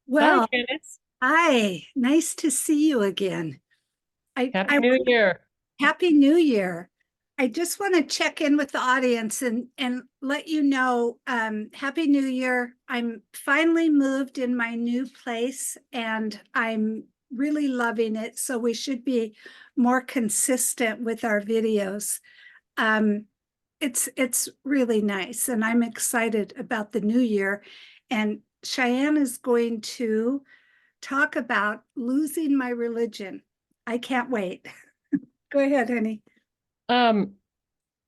Hi, Well, Janice. hi, nice to see you again. I Happy New Year. Happy New Year. I just want to check in with the audience and let you know, Happy New Year. I'm finally moved in my new place and I'm really loving it. So we should be more consistent with our videos. Um, it's really nice, and I'm excited about the new year. And Cheyenne is going to talk about losing my religion. I can't wait. Go ahead, honey. Um,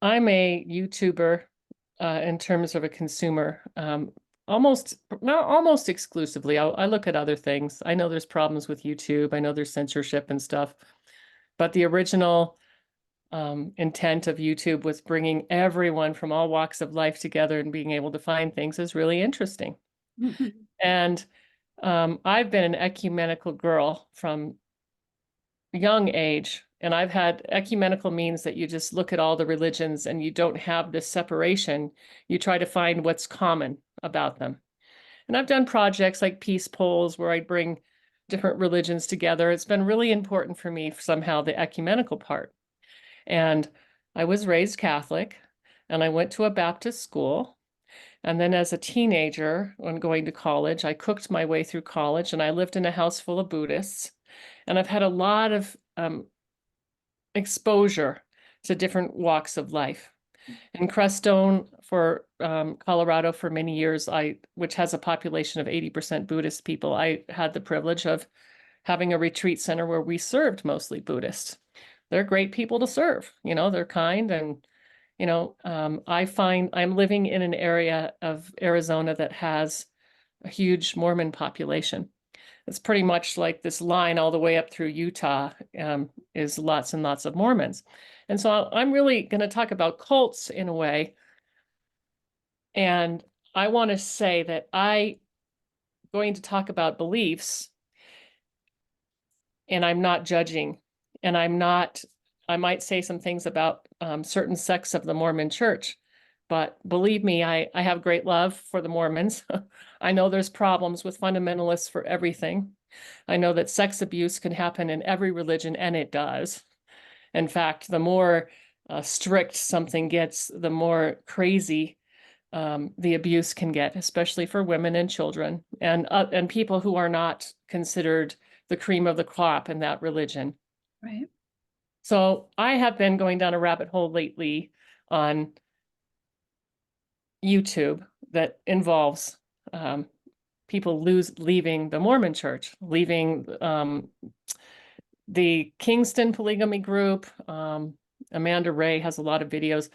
I'm a YouTuber in terms of a consumer. Almost, not almost exclusively. I look at other things. I know there's problems with YouTube. I know there's censorship and stuff, but the original intent of YouTube was bringing everyone from all walks of life together and being able to find things is really interesting. And I've been an ecumenical girl from young age. And I've had ecumenical means that you just look at all the religions and you don't have this separation. You try to find what's common about them. And I've done projects like peace polls where I bring different religions together. It's been really important for me somehow, the ecumenical part. And I was raised Catholic and I went to a Baptist school. And then as a teenager, when going to college, I cooked my way through college and I lived in a house full of Buddhists. And I've had a lot of exposure to different walks of life. In Crestone for Colorado for many years, which has a population of 80% Buddhist people, I had the privilege of having a retreat center where we served mostly Buddhists. They're great people to serve, they're kind and I find I'm living in an area of Arizona that has a huge Mormon population. It's pretty much like this line all the way up through Utah, is lots and lots of Mormons. And so I'm really going to talk about cults in a way. And I want to say that I going to talk about beliefs and I'm not judging. And I might say some things about certain sects of the Mormon church. But believe me, I have great love for the Mormons. I know there's problems with fundamentalists for everything. I know that sex abuse can happen in every religion, and it does. In fact, the more strict something gets, the more crazy the abuse can get, especially for women and children and people who are not considered the cream of the crop in that religion. Right. So I have been going down a rabbit hole lately on YouTube that involves people leaving the Mormon church, leaving the Kingston polygamy group. Amanda Ray has a lot of videos.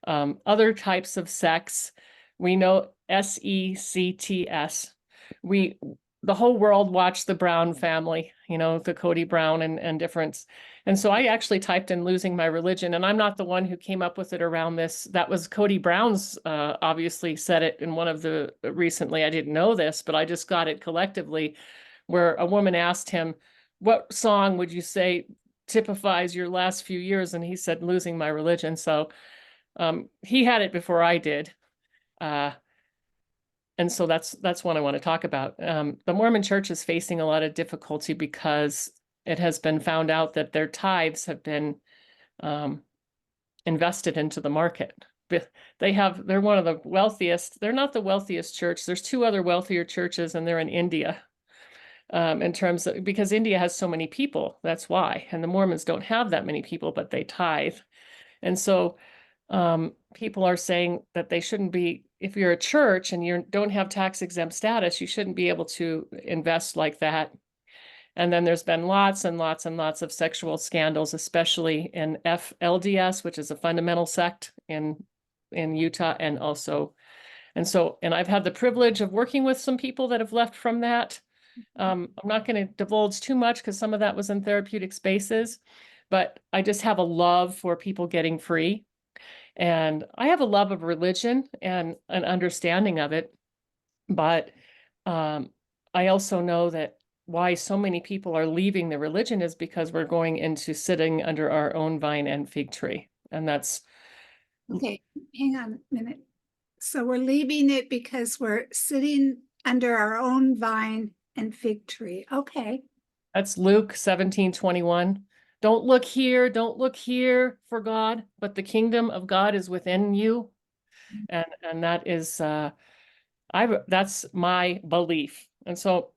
Other types of sects. We know SECTS. We the whole world watched the Brown family, the Cody Brown and different. And so I actually typed in losing my religion, and I'm not the one who came up with it around this. That was Cody Brown's, obviously said it in one of the recently. I didn't know this, but I just got it collectively, where a woman asked him, what song would you say typifies your last few years? And he said, losing my religion. So he had it before I did. Uh, and so that's what I want to talk about. The Mormon Church is facing a lot of difficulty because it has been found out that their tithes have been invested into the market. They're one of the wealthiest. They're not the wealthiest church. There's two other wealthier churches, and they're in India. In terms of, because India has so many people, that's why. And the Mormons don't have that many people, but they tithe. And so people are saying that they shouldn't be, if you're a church and you don't have tax exempt status, you shouldn't be able to invest like that. And then there's been lots and lots and lots of sexual scandals, especially in FLDS, which is a fundamental sect in Utah, and also, and I've had the privilege of working with some people that have left from that. I'm not going to divulge too much because some of that was in therapeutic spaces, but I just have a love for people getting free. And I have a love of religion and an understanding of it. But I also know that why so many people are leaving the religion is because we're going into sitting under our own vine and fig tree. And that's Okay, hang on a minute. So we're leaving it because we're sitting under our own vine and fig tree. Okay. That's Luke 17:21. Don't look here, don't look here for God, but the kingdom of God is within you. And that is that's my belief. And so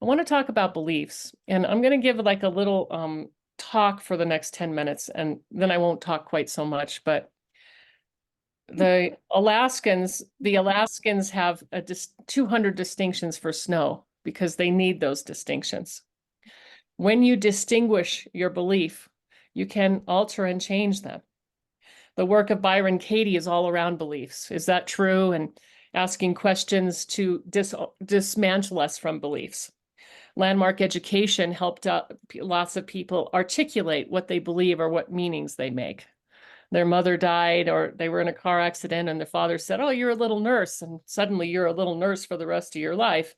I want to talk about beliefs. And I'm going to give like a little talk for the next 10 minutes, and then I won't talk quite so much, but the Alaskans have 200 distinctions for snow because they need those distinctions. When you distinguish your belief, you can alter and change them. The work of Byron Katie is all around beliefs. Is that true? And asking questions to dismantle us from beliefs. Landmark education helped lots of people articulate what they believe or what meanings they make. Their mother died or they were in a car accident and their father said, "Oh, you're a little nurse." And suddenly you're a little nurse for the rest of your life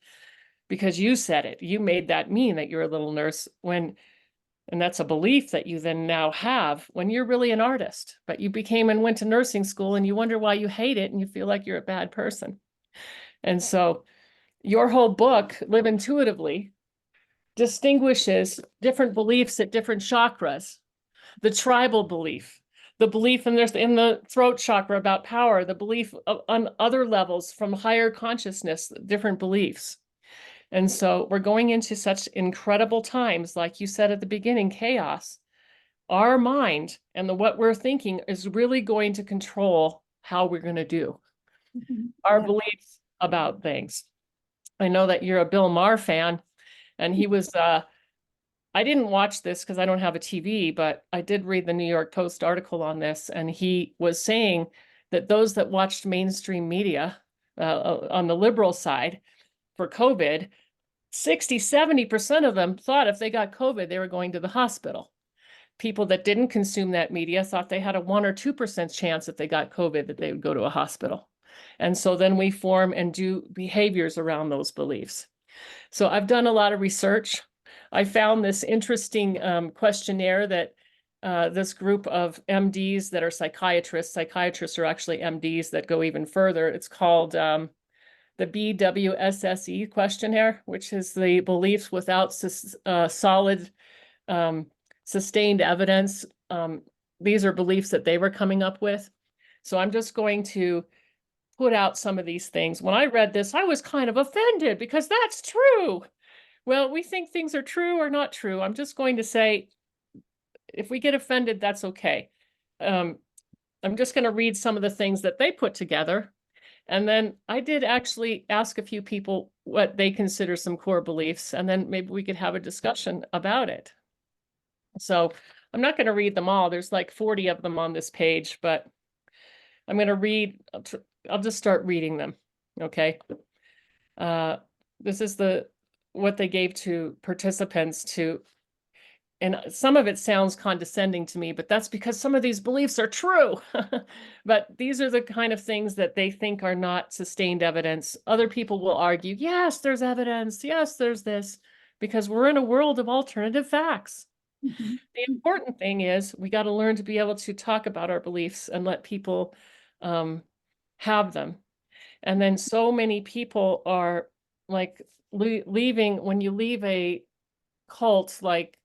because you said it. You made that mean that you're a little nurse and that's a belief that you then now have when you're really an artist, but you became and went to nursing school and you wonder why you hate it and you feel like you're a bad person. And so your whole book, Live Intuitively, distinguishes different beliefs at different chakras. The tribal belief, the belief in the throat chakra about power, the belief on other levels from higher consciousness, different beliefs. And so we're going into such incredible times, like you said at the beginning, chaos. Our mind and what we're thinking is really going to control how we're going to do our beliefs about things. I know that you're a Bill Maher fan, and he was I didn't watch this because I don't have a TV, but I did read the New York Post article on this, and he was saying that those that watched mainstream media on the liberal side for COVID, 60-70% of them thought if they got COVID, they were going to the hospital. People that didn't consume that media thought they had a 1 or 2% chance if they got COVID that they would go to a hospital. And so then we form and do behaviors around those beliefs. So I've done a lot of research. I found this interesting questionnaire that this group of MDs that are psychiatrists are actually MDs that go even further. It's called the BWSSE questionnaire, which is the beliefs without solid sustained evidence. These are beliefs that they were coming up with. So I'm just going to put out some of these things. When I read this, I was kind of offended because that's true. Well, we think things are true or not true. I'm just going to say, if we get offended, that's okay. I'm just going to read some of the things that they put together. And then I did actually ask a few people what they consider some core beliefs, and then maybe we could have a discussion about it. So I'm not going to read them all. There's like 40 of them on this page, but I'm going to read, I'll just start reading them. Okay. This is what they gave to participants and some of it sounds condescending to me, but that's because some of these beliefs are true. But these are the kind of things that they think are not sustained evidence. Other people will argue, yes, there's evidence. Yes, there's this, because we're in a world of alternative facts. Mm-hmm. The important thing is we got to learn to be able to talk about our beliefs and let people have them. And then so many people are like leaving, when you leave a cult, like,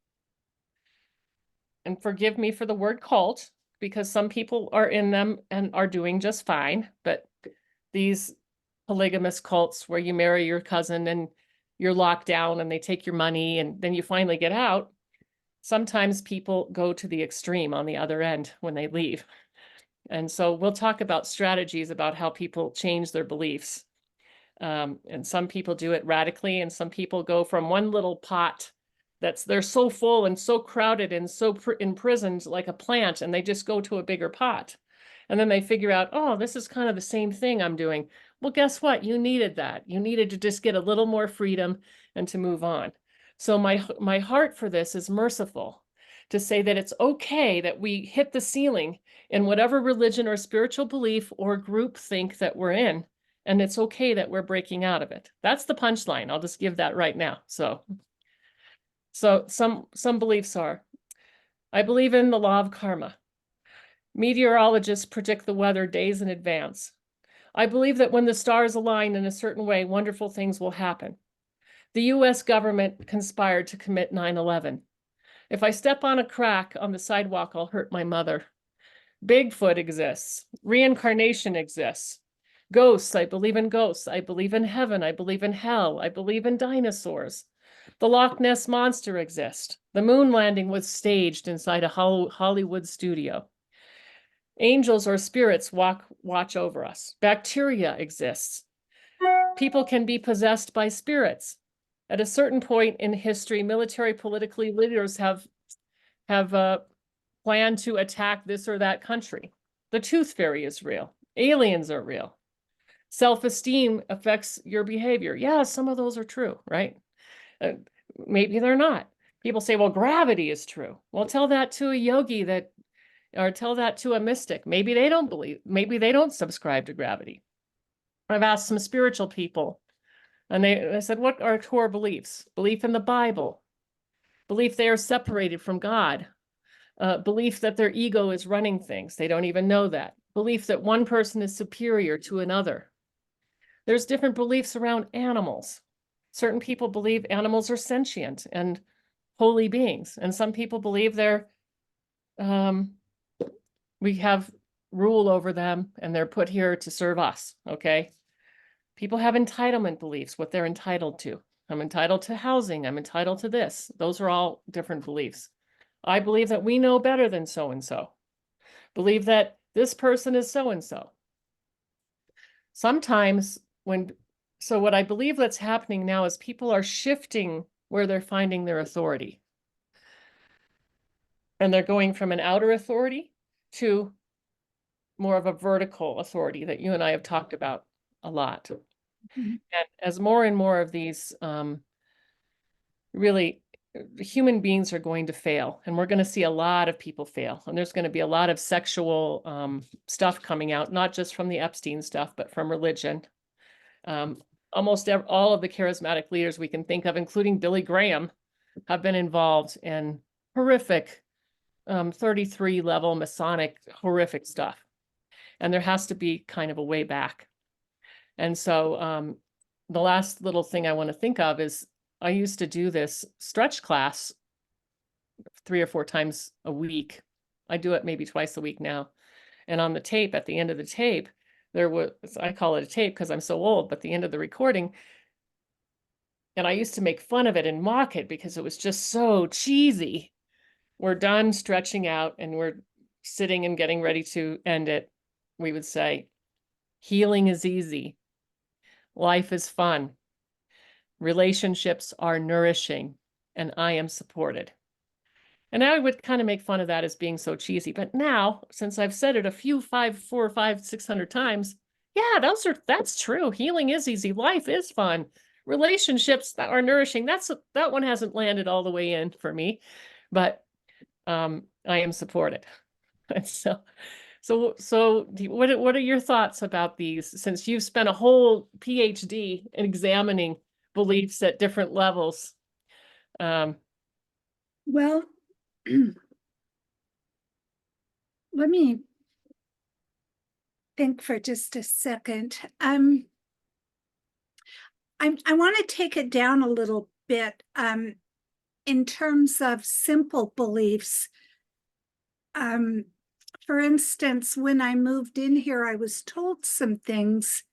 and forgive me for the word cult, because some people are in them and are doing just fine, but these polygamous cults where you marry your cousin and you're locked down and they take your money and then you finally get out, sometimes people go to the extreme on the other end when they leave. And so we'll talk about strategies about how people change their beliefs. And some people do it radically, and some people go from one little pot they're so full and so crowded and so imprisoned like a plant, and they just go to a bigger pot. And then they figure out, oh, this is kind of the same thing I'm doing. Well, guess what? You needed that. You needed to just get a little more freedom and to move on. So my heart for this is merciful, to say that it's okay that we hit the ceiling in whatever religion or spiritual belief or group think that we're in. And it's okay that we're breaking out of it. That's the punchline. I'll just give that right now. So some beliefs are, I believe in the law of karma. Meteorologists predict the weather days in advance. I believe that when the stars align in a certain way, wonderful things will happen. The US government conspired to commit 9/11. If I step on a crack on the sidewalk, I'll hurt my mother. Bigfoot exists. Reincarnation exists. Ghosts, I believe in ghosts. I believe in heaven. I believe in hell. I believe in dinosaurs. The Loch Ness Monster exists. The moon landing was staged inside a Hollywood studio. Angels or spirits watch over us. Bacteria exists. People can be possessed by spirits. At a certain point in history, military political leaders have planned to attack this or that country. The tooth fairy is real. Aliens are real. Self-esteem affects your behavior. Yeah, some of those are true, right? Maybe they're not. People say, well, gravity is true. Well, tell that to a yogi or tell that to a mystic. Maybe they don't believe, maybe they don't subscribe to gravity. I've asked some spiritual people, and they said, what are core beliefs? Belief in the Bible, belief they are separated from God, belief that their ego is running things. They don't even know that. Belief that one person is superior to another. There's different beliefs around animals. Certain people believe animals are sentient and holy beings, and some people believe we have rule over them and they're put here to serve us, okay? People have entitlement beliefs, what they're entitled to. I'm entitled to housing, I'm entitled to this. Those are all different beliefs. I believe that we know better than so-and-so. Believe that this person is so-and-so. Sometimes so what I believe that's happening now is people are shifting where they're finding their authority. And they're going from an outer authority to more of a vertical authority that you and I have talked about a lot. Mhm. And as more and more of these really human beings are going to fail, and we're going to see a lot of people fail, and there's going to be a lot of sexual stuff coming out, not just from the Epstein stuff, but from religion. Almost all of the charismatic leaders we can think of, including Billy Graham, have been involved in horrific 33 level Masonic horrific stuff. And there has to be kind of a way back. And so the last little thing I want to think of is I used to do this stretch class 3 or 4 times a week. I do it maybe twice a week now. And on the tape, at the end of the tape, there was, I call it a tape because I'm so old, but the end of the recording, and I used to make fun of it and mock it because it was just so cheesy. We're done stretching out and we're sitting and getting ready to end it. We would say, healing is easy. Life is fun. Relationships are nourishing, and I am supported. And I would kind of make fun of that as being so cheesy. But now, since I've said it a few 400, 500, 600 times, yeah, that's true. Healing is easy. Life is fun. Relationships that are nourishing. That one hasn't landed all the way in for me, but I am supported. And what are your thoughts about these, since you've spent a whole PhD in examining beliefs at different levels? Well, let me think for just a second. I want to take it down a little bit in terms of simple beliefs. For instance, when I moved in here, I was told some things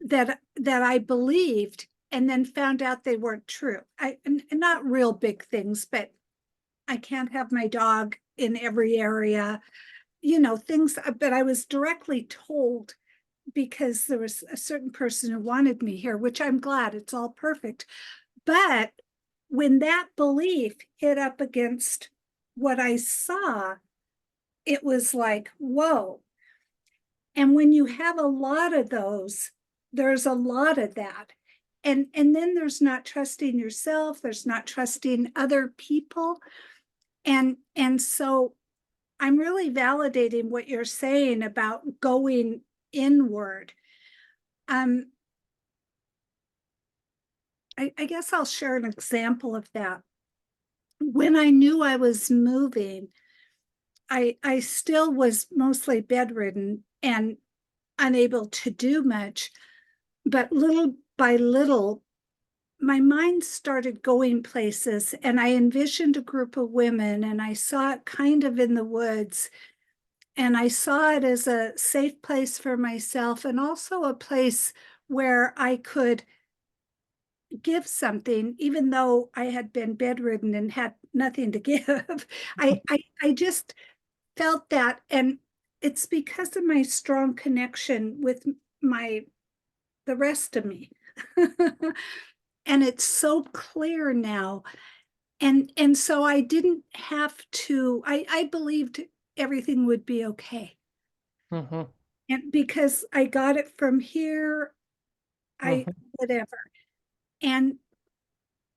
that I believed and then found out they weren't true. Not real big things, but I can't have my dog in every area, things, but I was directly told because there was a certain person who wanted me here, which I'm glad, it's all perfect. But when that belief hit up against what I saw, it was like, whoa. And when you have a lot of those, there's a lot of that. And then there's not trusting yourself, there's not trusting other people. And so I'm really validating what you're saying about going inward. I guess I'll share an example of that. When I knew I was moving, I still was mostly bedridden and unable to do much, but little by little, my mind started going places, and I envisioned a group of women, and I saw it kind of in the woods, and I saw it as a safe place for myself, and also a place where I could give something, even though I had been bedridden and had nothing to give. I just felt that, and it's because of my strong connection with my the rest of me. And it's so clear now. And so I didn't have to, I believed everything would be okay. Hmm. And because I got it from here, I Hmm. whatever. And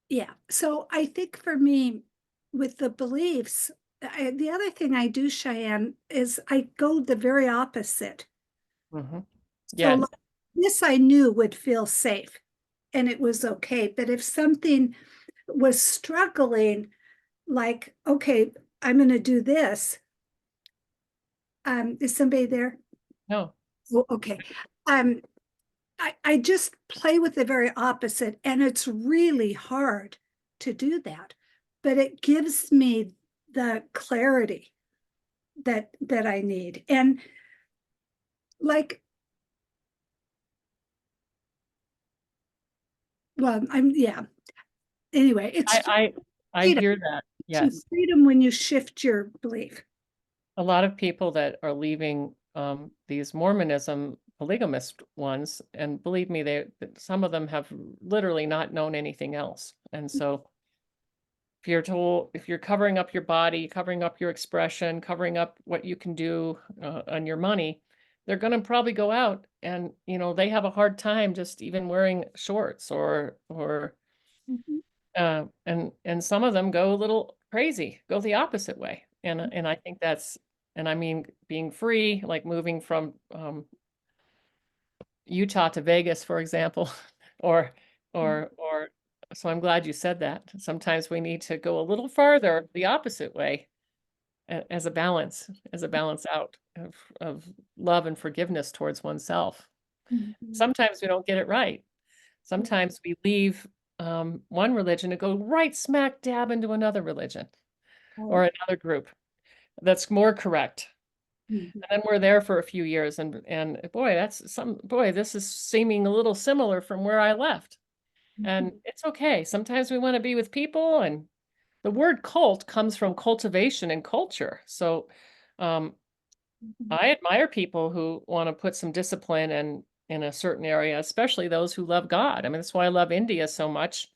yeah, so I think for me, with the beliefs, the other thing I do, Cheyenne, is I go the very opposite. Hmm. So Yes. like, this I knew would feel safe and it was okay. But if something was struggling, like, okay, I'm going to do this. Is somebody there? No. Oh, okay. Um, I just play with the very opposite, and it's really hard to do that, but it gives me the clarity that I need. And like, well, I'm yeah. Anyway, it's I freedom. hear that. It's Yes. freedom when you shift your belief. A lot of people that are leaving these Mormonism polygamist ones, and believe me, some of them have literally not known anything else. And so if you're told, if you're covering up your body, covering up your expression, covering up what you can do on your money, they're going to probably go out and, they have a hard time just even wearing shorts or Mhm. and some of them go a little crazy, go the opposite way. And I think that's, and I mean, being free, like moving from Utah to Vegas, for example, or or so I'm glad you said that. Sometimes we need to go a little farther the opposite way as a balance out of love and forgiveness towards oneself. Mhm. Sometimes we don't get it right. Sometimes we leave one religion to go right smack dab into another religion or Oh, another group that's more correct. mhm. And then we're there for a few years and boy, this is seeming a little similar from where I left. And Mhm. it's okay. Sometimes we want to be with people, and the word cult comes from cultivation and culture. So um, Mhm. I admire people who want to put some discipline in a certain area, especially those who love God. I mean, that's why I love India so much,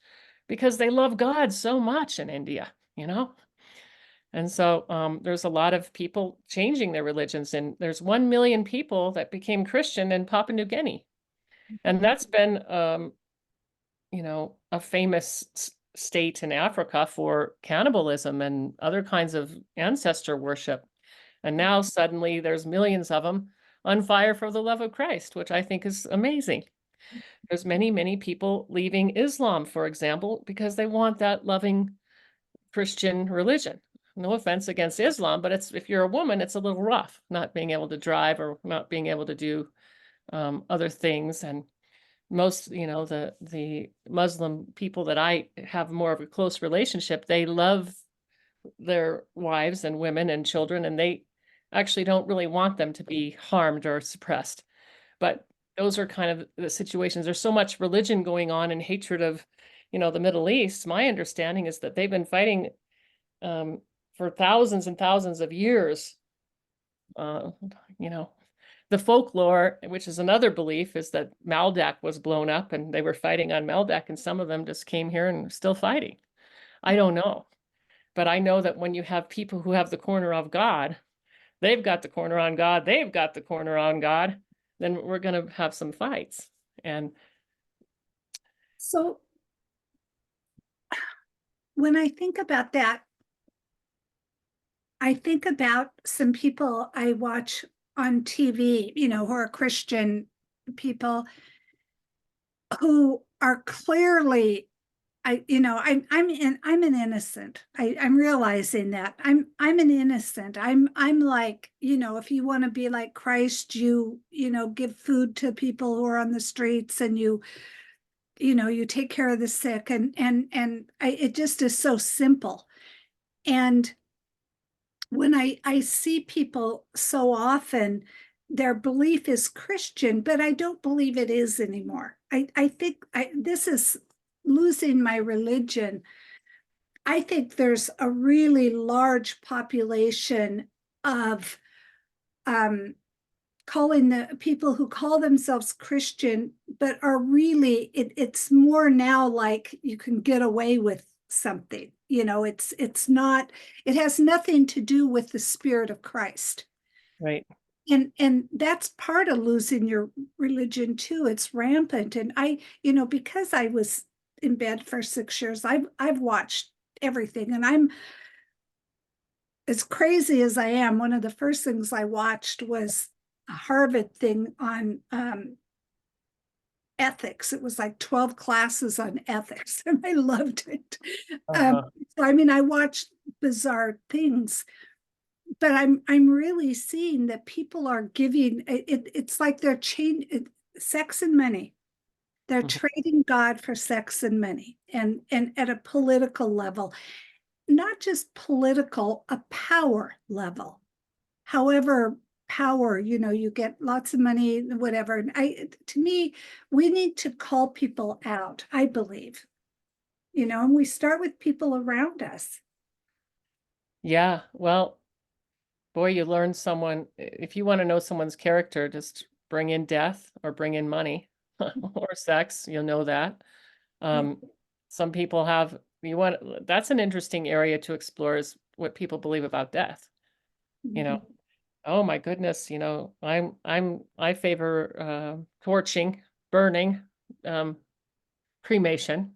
because they love God so much in India, you know? And so there's a lot of people changing their religions, and there's 1 million people that became Christian in Papua New Guinea. And that's been, a famous state in Africa for cannibalism and other kinds of ancestor worship. And now suddenly there's millions of them on fire for the love of Christ, which I think is amazing. There's many, many people leaving Islam, for example, because they want that loving Christian religion. No offense against Islam, but it's if you're a woman, it's a little rough not being able to drive or not being able to do other things. And most, the Muslim people that I have more of a close relationship, they love their wives and women and children, and they actually don't really want them to be harmed or suppressed. But those are kind of the situations. There's so much religion going on and hatred of, the Middle East. My understanding is that they've been fighting um, for thousands and thousands of years. Uh, you know, the folklore, which is another belief, is that Maldak was blown up and they were fighting on Maldak, and some of them just came here and are still fighting. I don't know. But I know that when you have people who have the corner of God, they've got the corner on God, they've got the corner on God, then we're going to have some fights. And So when I think about that, I think about some people I watch on TV, who are Christian people who are clearly, I'm an innocent. I'm realizing that I'm an innocent. I'm like, if you want to be like Christ, you give food to people who are on the streets, and you you take care of the sick, it just is so simple. And when I see people so often, their belief is Christian, but I don't believe it is anymore. I think this is losing my religion. I think there's a really large population of calling the people who call themselves Christian, but are really, it's more now like you can get away with something. It's not, it has nothing to do with the Spirit of Christ. Right. And that's part of losing your religion too. It's rampant. And because I was in bed for 6 years, I've watched everything. And I'm as crazy as I am. One of the first things I watched was a Harvard thing on ethics. It was like 12 classes on ethics, and I loved it. Uh-huh. So I mean, I watched bizarre things, but I'm really seeing that people are giving it's like they're changing sex and money. They're Mhm. trading God for sex and money, and at a political level, not just political, a power level. However, power, you get lots of money, whatever. And to me, we need to call people out, I believe, and we start with people around us. Yeah. Well, boy, you learn someone, if you want to know someone's character, just bring in death or bring in money or sex, you'll know that. Um, some people have, that's an interesting area to explore is what people believe about death. You know, oh my goodness, I favor torching, burning, um, cremation.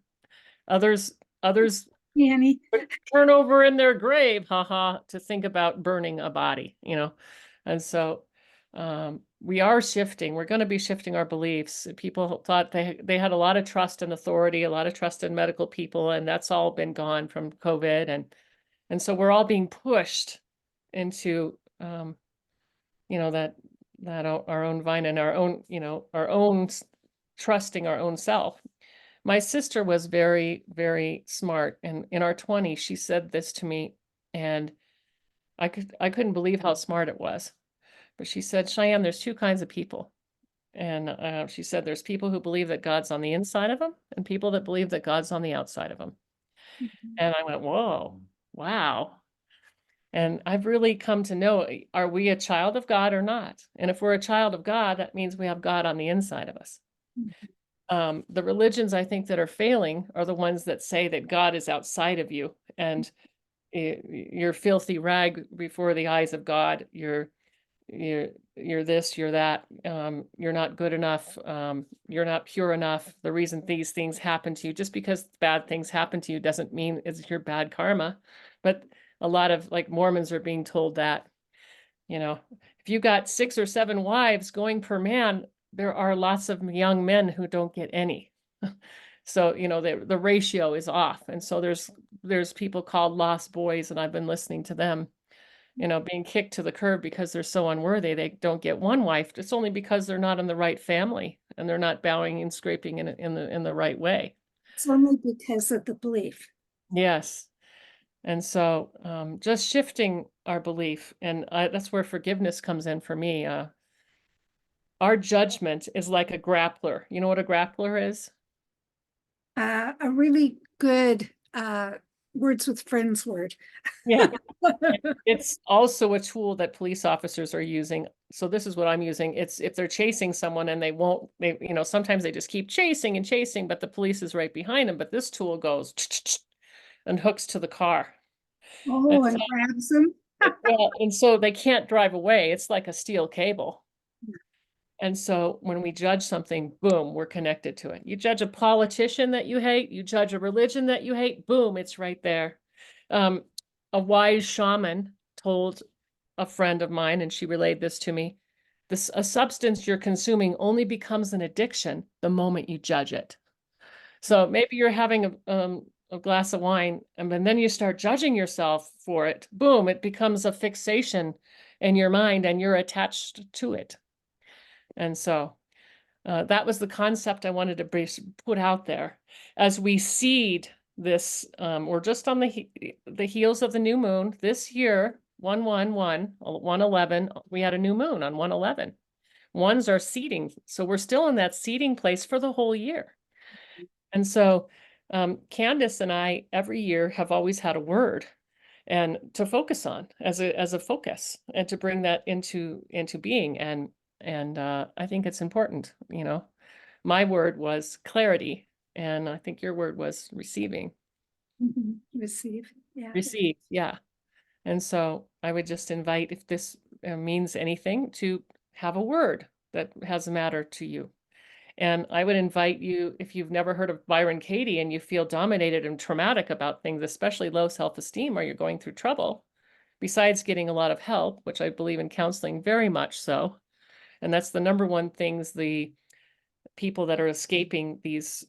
Others Annie. turn over in their grave, haha, to think about burning a body. And so we are shifting. We're going to be shifting our beliefs. People thought they had a lot of trust in authority, a lot of trust in medical people, and that's all been gone from COVID. And so we're all being pushed into that our own vine and our own trusting our own self. My sister was very, very smart, and in our 20s, she said this to me, and I couldn't believe how smart it was. But she said, Cheyenne, there's two kinds of people. And she said there's people who believe that God's on the inside of them and people that believe that God's on the outside of them. And I went, whoa, wow. And I've really come to know, are we a child of God or not? And if we're a child of God, that means we have God on the inside of us. The religions I think that are failing are the ones that say that God is outside of you and you're filthy rag before the eyes of God. You're this, you're that. You're not good enough. You're not pure enough. The reason these things happen to you, just because bad things happen to you, doesn't mean it's your bad karma. But a lot of like Mormons are being told that, if you got 6 or 7 wives going per man, there are lots of young men who don't get any. So, the ratio is off. And so there's people called lost boys, and I've been listening to them, being kicked to the curb because they're so unworthy. They don't get one wife. It's only because they're not in the right family and they're not bowing and scraping in the right way. It's only because of the belief. Yes. And so just shifting our belief, and that's where forgiveness comes in for me. Our judgment is like a grappler. You know what a grappler is? A really good words with friends word. Yeah. It's also a tool that police officers are using. So this is what I'm using. It's if they're chasing someone and sometimes they just keep chasing and chasing, but the police is right behind them. But this tool goes and hooks to the car. And Oh, and so, grabs them. and so they can't drive away. It's like a steel cable. And so when we judge something, boom, we're connected to it. You judge a politician that you hate, you judge a religion that you hate, boom, it's right there. Um, a wise shaman told a friend of mine, and she relayed this to me, a substance you're consuming only becomes an addiction the moment you judge it. So maybe you're having a glass of wine, and then you start judging yourself for it. Boom, it becomes a fixation in your mind, and you're attached to it. And so That was the concept I wanted to put out there as we seed this. We're just on the heels of the new moon this year. 1/1/1/111. We had a new moon on 1/11. Ones are seeding, so we're still in that seeding place for the whole year. And so Candace and I every year have always had a word and to focus on as a focus and to bring that into being. And I think it's important, you know. My word was clarity, and I think your word was receiving. Receive. Yeah. Receive, yeah. And so I would just invite, if this means anything, to have a word that has a matter to you. And I would invite you, if you've never heard of Byron Katie and you feel dominated and traumatic about things, especially low self-esteem, or you're going through trouble, besides getting a lot of help, which I believe in counseling very much so. And that's the number one things the people that are escaping these,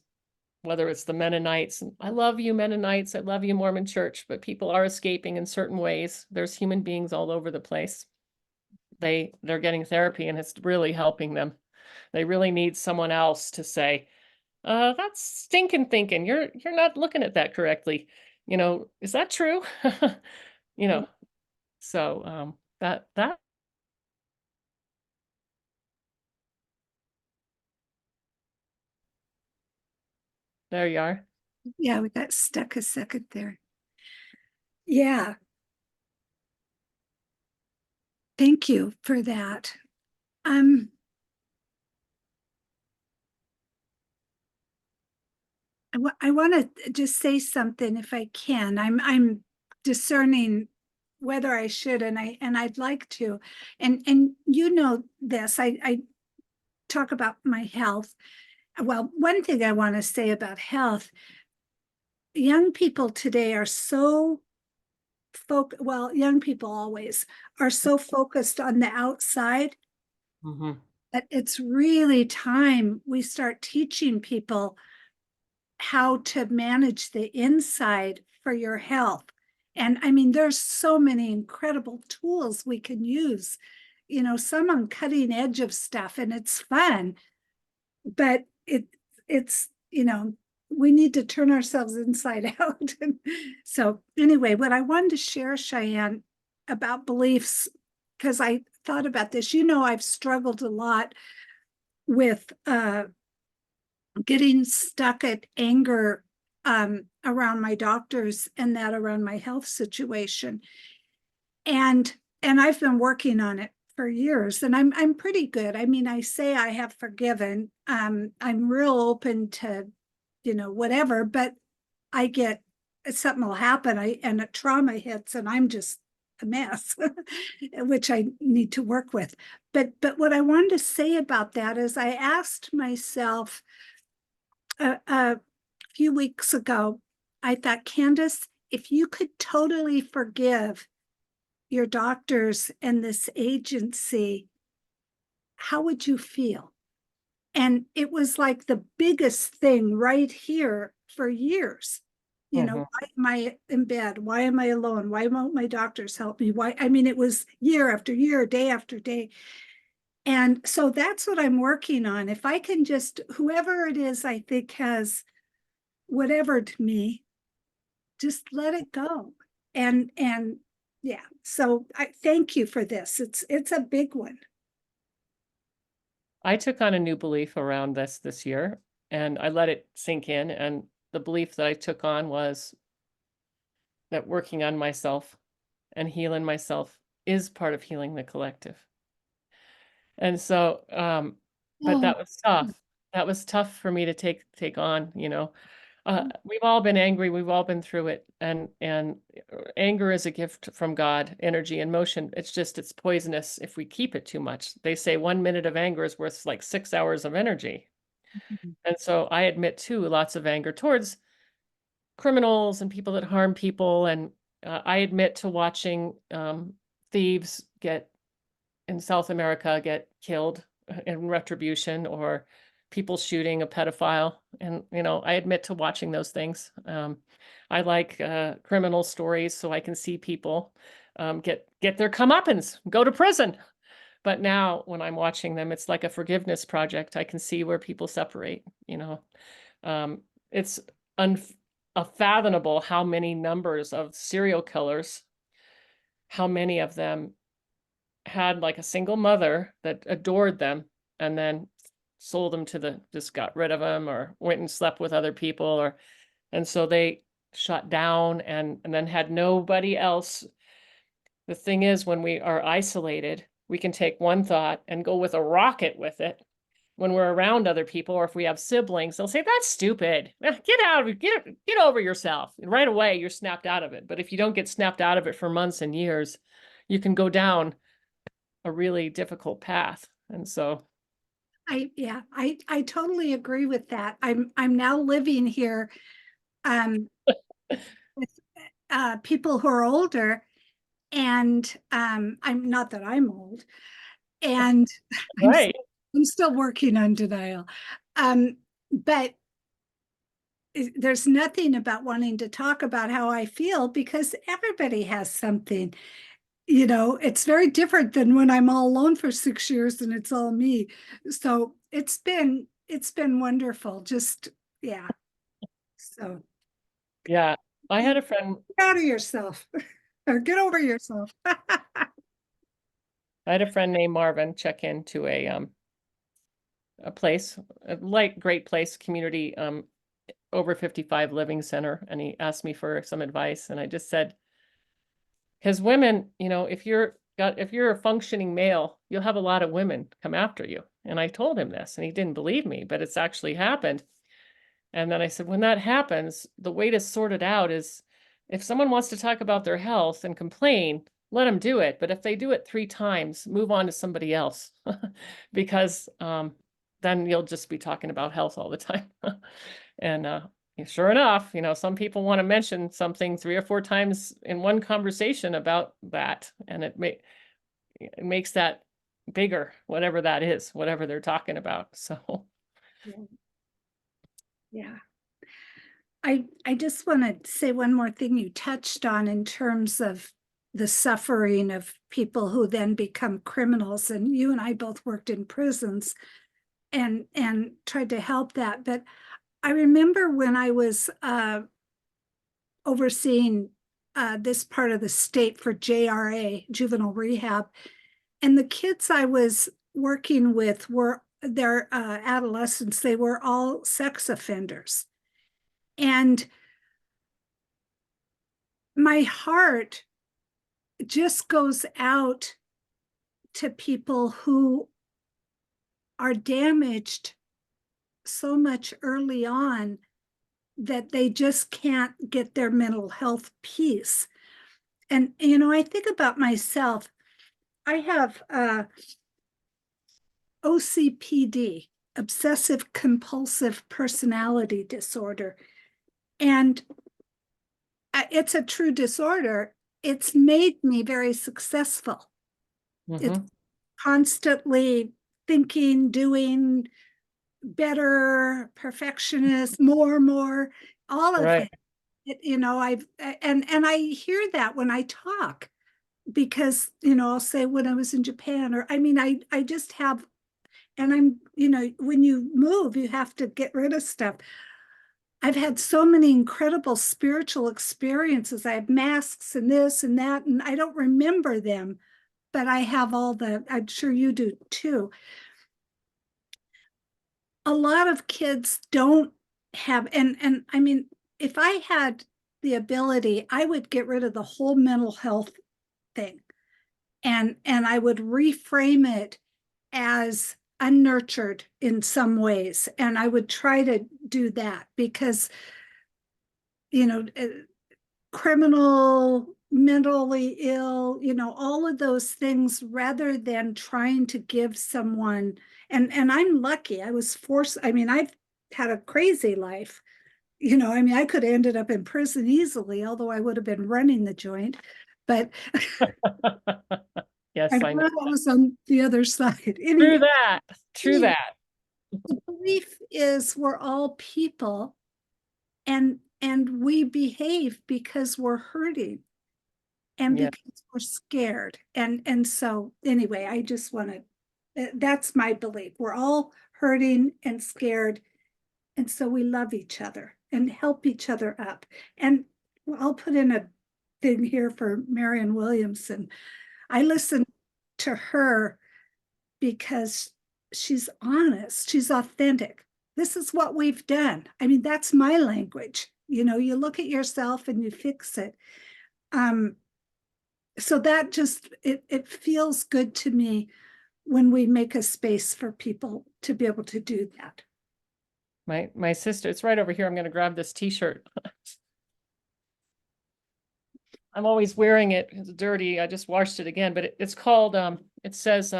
whether it's the Mennonites, and I love you Mennonites, I love you Mormon Church, but people are escaping in certain ways. There's human beings all over the place. They're getting therapy and it's really helping them. They really need someone else to say, that's stinking thinking. You're not looking at that correctly. You know, is that true? You know, so that there you are. Yeah, we got stuck a second there. Yeah. Thank you for that. I want to just say something if I can. I'm discerning whether I should, and I'd like to. And you know this. I talk about my health. Well, one thing I want to say about health, young people today are so young people always are so focused on the outside that it's really time we start teaching people how to manage the inside for your health. And I mean, there's so many incredible tools we can use, you know, some on cutting edge of stuff, and it's fun, but it's, you know, we need to turn ourselves inside out. So anyway, what I wanted to share, Cheyenne, about beliefs, because I thought about this, you know, I've struggled a lot with getting stuck at anger around my doctors and that around my health situation. And I've been working on it for years, and I'm pretty good. I mean, I say I have forgiven. I'm real open to, you know, whatever, but I get something will happen, and a trauma hits, and I'm just a mess, which I need to work with. But what I wanted to say about that is I asked myself a few weeks ago, I thought, Candace, if you could totally forgive your doctors and this agency, how would you feel? And it was like the biggest thing right here for years. You know, why am I in bed? Why am I alone? Why won't my doctors help me? Why? I mean, it was year after year, day after day. And so that's what I'm working on. If I can just, whoever it is I think has whatever to me, just let it go. And yeah, so I thank you for this. It's a big one. I took on a new belief around this year, and I let it sink in. And the belief that I took on was that working on myself and healing myself is part of healing the collective. And so, but that was tough. That was tough for me to take on, you know. We've all been angry, we've all been through it, and anger is a gift from God, energy and motion. It's poisonous if we keep it too much. They say 1 minute of anger is worth like 6 hours of energy. And so I admit too, lots of anger towards criminals and people that harm people. And I admit to watching thieves in South America get killed in retribution, or people shooting a pedophile. And, you know, I admit to watching those things. I like criminal stories so I can see people get their comeuppance, go to prison. But now when I'm watching them, it's like a forgiveness project. I can see where people separate, you know. It's unfathomable how many numbers of serial killers, how many of them had like a single mother that adored them and then sold them to just got rid of them or went and slept with other people, or and so they shut down and then had nobody else. The thing is, when we are isolated, we can take one thought and go with a rocket with it. When we're around other people, or if we have siblings, they'll say, that's stupid. Get out, get over yourself. And right away, you're snapped out of it. But if you don't get snapped out of it for months and years, you can go down a really difficult path. And so I totally agree with that. I'm now living here with people who are older, and I'm not that I'm old, and I'm right. I'm still working on denial. But there's nothing about wanting to talk about how I feel, because everybody has something. You know, it's very different than when I'm all alone for 6 years and it's all me. So it's been wonderful. Just yeah. So Yeah. I had a friend, get out of yourself or get over yourself. I had a friend named Marvin check into a place, a like great place, community, over 55 living center. And he asked me for some advice. And I just said, because women, you know, if you're a functioning male, you'll have a lot of women come after you. And I told him this and he didn't believe me, but it's actually happened. And then I said, when that happens, the way to sort it out is if someone wants to talk about their health and complain, let them do it. But if they do it 3 times, move on to somebody else because then you'll just be talking about health all the time. And sure enough, you know, some people want to mention something 3 or 4 times in one conversation about that. And it makes that bigger, whatever that is, whatever they're talking about. So Yeah. I just want to say one more thing you touched on in terms of the suffering of people who then become criminals. And you and I both worked in prisons and tried to help that. But I remember when I was overseeing this part of the state for JRA, juvenile rehab, and the kids I was working with were their adolescents. They were all sex offenders. And my heart just goes out to people who are damaged so much early on that they just can't get their mental health piece. And, you know, I think about myself. I have OCPD, obsessive compulsive personality disorder. And it's a true disorder. It's made me very successful. It's constantly thinking, doing better, perfectionist, more, all of right. it. You know, and I hear that when I talk, because, you know, I'll say when I was in Japan, or I mean, I just have, and I'm, you know, when you move, you have to get rid of stuff. I've had so many incredible spiritual experiences. I have masks and this and that, and I don't remember them, but I have all the, I'm sure you do too. A lot of kids don't have, and I mean, if I had the ability, I would get rid of the whole mental health thing, and I would reframe it as unnurtured in some ways, and I would try to do that, because, you know, criminal, mentally ill, you know, all of those things, rather than trying to give someone, and I'm lucky. I was forced, I mean, I've had a crazy life. You know, I mean, I could have ended up in prison easily, although I would have been running the joint. But Yes, I'm I know. glad I was on the other side. True Anyway, that. True that. the belief is we're all people, and we behave because we're hurting. and Yeah. because we're scared. And so anyway, I just want to, that's my belief. We're all hurting and scared. And so we love each other and help each other up. And I'll put in a thing here for Marianne Williamson. I listen to her because she's honest, she's authentic. This is what we've done. I mean, that's my language. You know, you look at yourself and you fix it. So that just, it feels good to me when we make a space for people to be able to do that. My sister, it's right over here. I'm going to grab this t-shirt. I'm always wearing it. It's dirty. I just washed it again, but it's called, it says,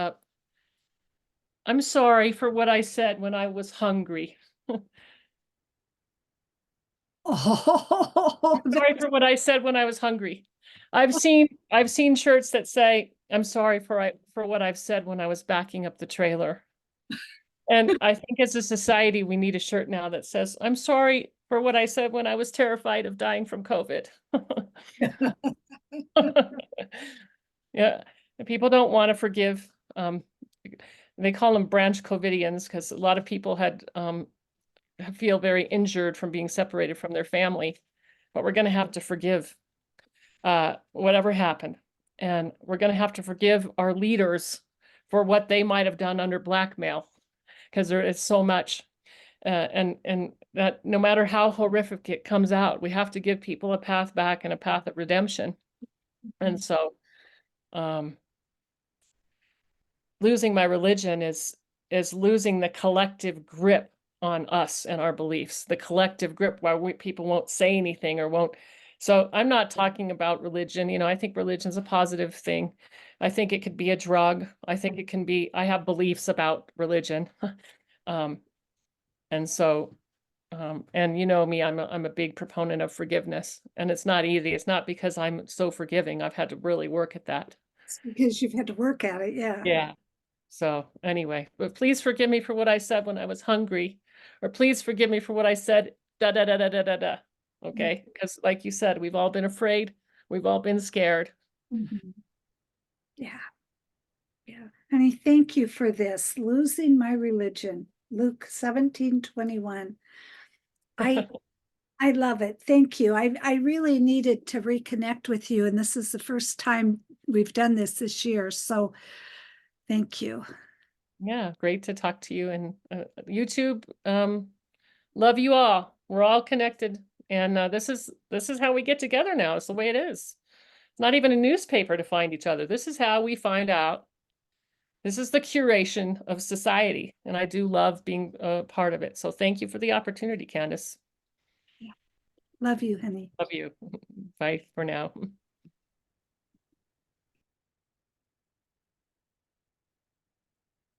I'm sorry for what I said when I was hungry. Oh, Sorry for what I said when I was hungry. I've seen shirts that say, I'm sorry for what I've said when I was backing up the trailer. And I think as a society, we need a shirt now that says, I'm sorry for what I said when I was terrified of dying from COVID. Yeah, and people don't want to forgive. They call them branch COVIDians because a lot of people had feel very injured from being separated from their family. But we're going to have to forgive whatever happened. And we're going to have to forgive our leaders for what they might have done under blackmail, because there is so much. And that no matter how horrific it comes out, we have to give people a path back and a path of redemption. And so losing my religion is losing the collective grip on us and our beliefs, the collective grip where people won't say anything or won't. So I'm not talking about religion. You know, I think religion's a positive thing. I think it could be a drug. I think it can be, I have beliefs about religion. And so, and you know me, I'm a big proponent of forgiveness, and it's not easy. It's not because I'm so forgiving. I've had to really work at that. it's because you've had to work at it. Yeah. Yeah. So anyway, but please forgive me for what I said when I was hungry, or please forgive me for what I said, da da da da da da da. Okay, because like you said, we've all been afraid, we've all been scared. Mm-hmm. Yeah. Yeah. Honey, thank you for this. Losing my religion. Luke 17:21. I love it. Thank you. I really needed to reconnect with you, and this is the first time we've done this year. So thank you. Yeah, great to talk to you, and YouTube. Love you all. We're all connected, and this is how we get together now. It's the way it is. It's not even a newspaper to find each other. This is how we find out. This is the curation of society, and I do love being a part of it. So thank you for the opportunity, Candace. Yeah. Love you, honey. Love you. Bye for now.